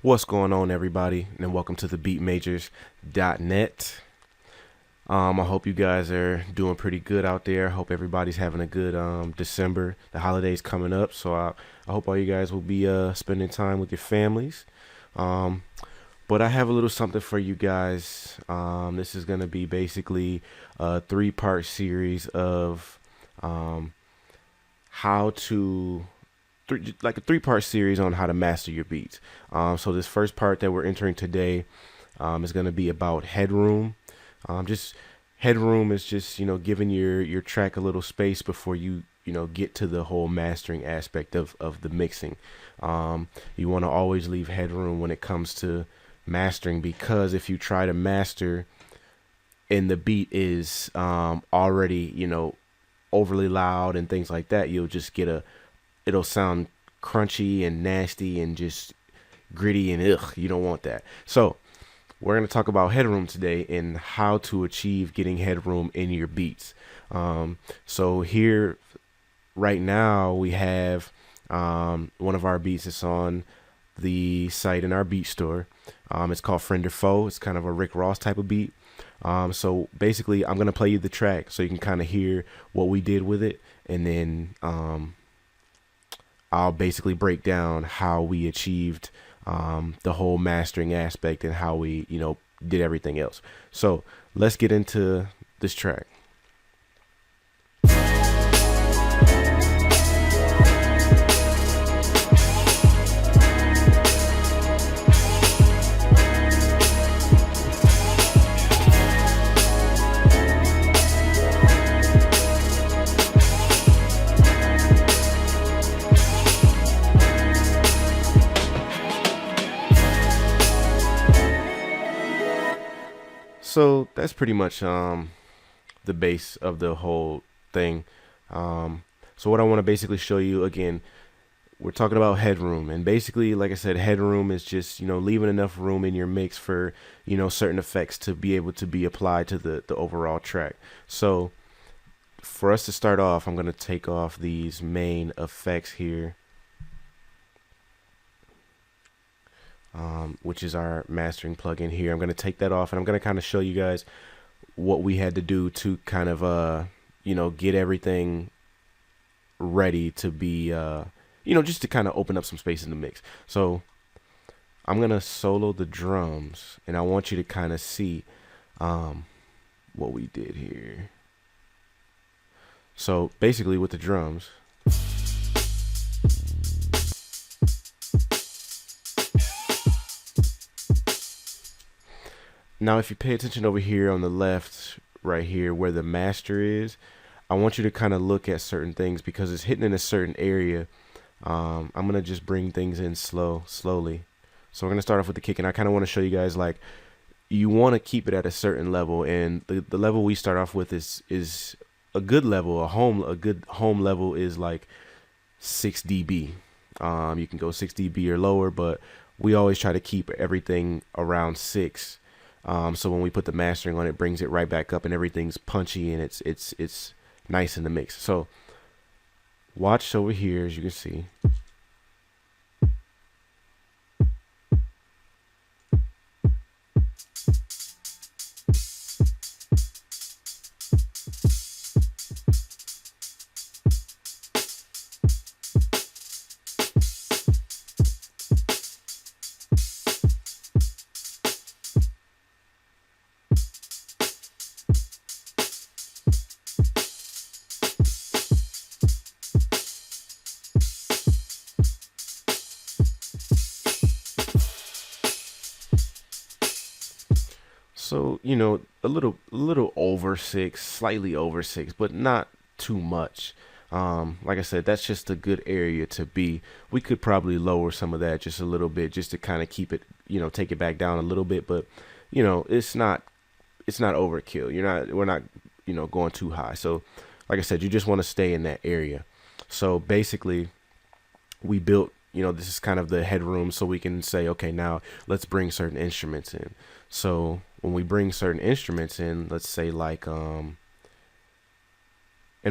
What's going on, everybody, and welcome to the beatmajors.net. I hope you guys are doing pretty good out there. I hope everybody's having a good December. The holidays coming up, so I hope all you guys will be spending time with your families. But I have a little something for you guys. This is going to be basically a three-part series of how to like a three-part series on how to master your beats. So this first part that we're entering today is going to be about headroom. Just headroom is just giving your track a little space before you get to the whole mastering aspect of the mixing. You want to always leave headroom when it comes to mastering, because if you try to master and the beat is already overly loud and things like that, you'll just get it'll sound crunchy and nasty and just gritty and ugh. You don't want that. So we're going to talk about headroom today and how to achieve getting headroom in your beats. So here right now we have one of our beats that's on the site in our beat store. It's called Friend or Foe. It's kind of a Rick Ross type of beat. So basically I'm going to play you the track so you can kind of hear what we did with it, and then I'll basically break down how we achieved the whole mastering aspect and how we, did everything else. So let's get into this track. So that's pretty much the base of the whole thing. So what I want to basically show you again, we're talking about headroom, and basically, like I said, headroom is just leaving enough room in your mix for certain effects to be able to be applied to the overall track. So for us to start off, I'm going to take off these main effects here, which is our mastering plugin here. I'm going to take that off, and I'm going to kind of show you guys what we had to do to kind of get everything ready to be just to kind of open up some space in the mix. So I'm going to solo the drums, and I want you to kind of see what we did here. So basically with the drums, now if you pay attention over here on the left right here where the master is, I want you to kind of look at certain things because it's hitting in a certain area. I'm gonna just bring things in slowly. So we're gonna start off with the kick, and I kind of want to show you guys, like, you want to keep it at a certain level, and the level we start off with is a good level. A good home level is like 6 dB. You can go 6 dB or lower, but we always try to keep everything around 6. So when we put the mastering on, it brings it right back up, and everything's punchy and it's nice in the mix. So watch over here, as you can see. So, a little over 6, slightly over 6, but not too much. Like I said, that's just a good area to be. We could probably lower some of that just a little bit, just to kind of keep it, take it back down a little bit, but it's not overkill. We're not, going too high. So like I said, you just want to stay in that area. So basically we built, this is kind of the headroom, so we can say, okay, now let's bring certain instruments in. So when we bring certain instruments in, let's say like and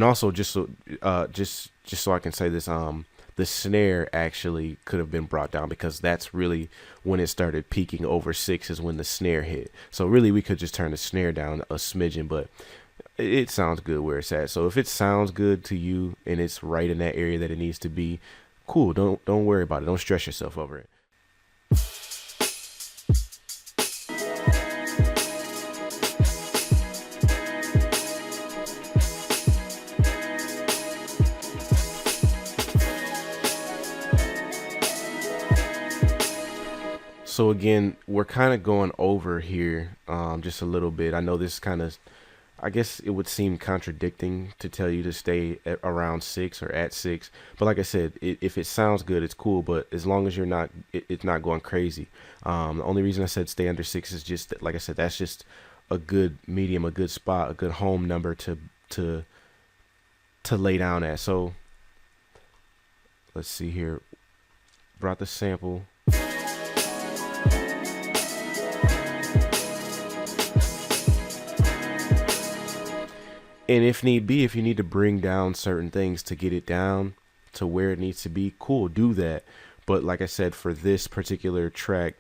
also just so I can say this, the snare actually could have been brought down, because that's really when it started peaking over 6 is when the snare hit. So really we could just turn the snare down a smidgen, but it sounds good where it's at. So if it sounds good to you and it's right in that area that it needs to be, cool. Don't worry about it. Don't stress yourself over it. So again, we're kind of going over here just a little bit. I know this kind of, I guess it would seem contradicting to tell you to stay at around 6 or at 6. But like I said, if it sounds good, it's cool. But as long as you're not, it's not going crazy. The only reason I said stay under 6 is just that, like I said, that's just a good medium, a good spot, a good home number to lay down at. So let's see here. Brought the sample. And if need be, if you need to bring down certain things to get it down to where it needs to be, cool, do that. But like I said, for this particular track,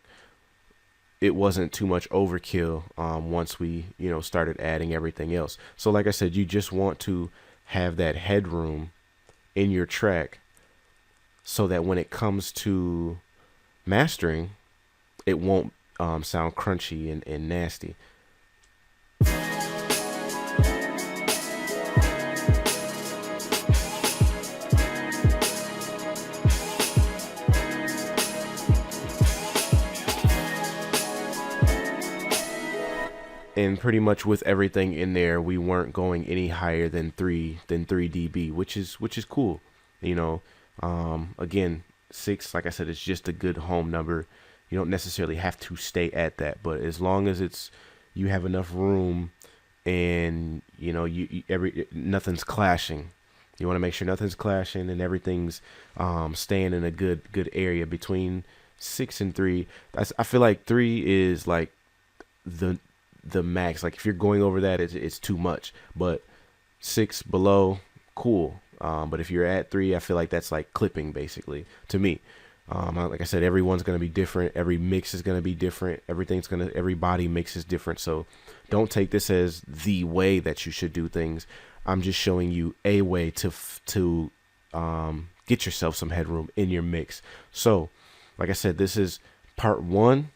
it wasn't too much overkill once we, started adding everything else. So like I said, you just want to have that headroom in your track so that when it comes to mastering, it won't sound crunchy and nasty. And pretty much with everything in there, we weren't going any higher than 3 dB, which is cool. Again, 6, like I said, it's just a good home number. You don't necessarily have to stay at that, but as long as you have enough room and nothing's clashing. You want to make sure nothing's clashing and everything's staying in a good area between 6 and 3. I feel like 3 is like the max. Like if you're going over that, it's too much. But 6 below, cool. But if you're at 3, I feel like that's like clipping, basically, to me. Like I said, everyone's gonna be different. Every mix is gonna be different. Every body mix is different. So don't take this as the way that you should do things. I'm just showing you a way to get yourself some headroom in your mix. So, like I said, this is part 1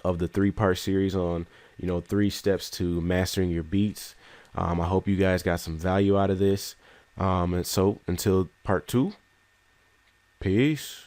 of the 3-part series on 3 steps to mastering your beats. I hope you guys got some value out of this. And so until part 2, peace.